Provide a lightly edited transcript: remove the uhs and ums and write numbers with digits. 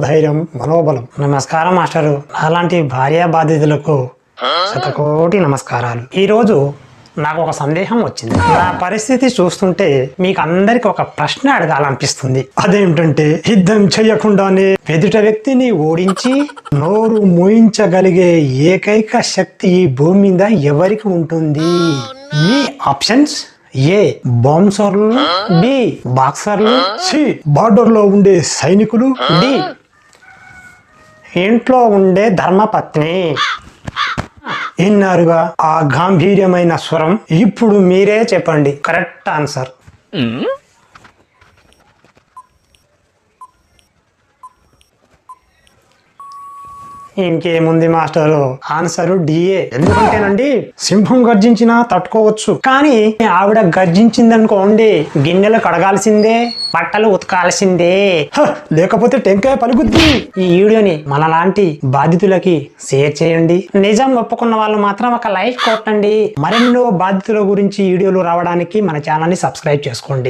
ధైర్యం మనోబలం. నమస్కారం మాస్టరు. అలాంటి భార్య బాధితులకు శతకోటి నమస్కారాలు. ఈరోజు నాకు ఒక సందేహం వచ్చింది. నా పరిస్థితి చూస్తుంటే మీకు అందరికి ఒక ప్రశ్న అడగాలనిపిస్తుంది. అదేంటంటే, యుద్ధం చేయకుండానే ఎదుట వ్యక్తిని ఓడించి నోరు మోయించగలిగే ఏకైక శక్తి ఈ భూమి మీద ఎవరికి ఉంటుంది? మీ ఆప్షన్స్: ఏ బౌన్సర్లు, బి బాక్సర్లు, సి బార్డర్ లో ఉండే సైనికులు, డి ఇంట్లో ఉండే ధర్మపత్ని. విన్నారుగా ఆ గాంభీర్యమైన స్వరం. ఇప్పుడు మీరే చెప్పండి కరెక్ట్ ఆన్సర్. ఇంకేముంది మాస్టరు, ఆన్సర్ డిఏ. ఎందుకంటేనండి, సింహం గర్జించినా తట్టుకోవచ్చు, కానీ ఆవిడ గర్జించిందనుకోండి గిన్నెలు కడగాల్సిందే, బట్టలు ఉతకాల్సిందే, లేకపోతే టెంకాయ పలుకుద్ది. ఈ వీడియోని మనలాంటి బాధితులకి షేర్ చేయండి. నిజం ఒప్పుకున్న వాళ్ళు మాత్రం ఒక లైక్ కొట్టండి. మరెన్నో బాధితుల గురించి వీడియోలు రావడానికి మన ఛానల్ ని సబ్స్క్రైబ్ చేసుకోండి.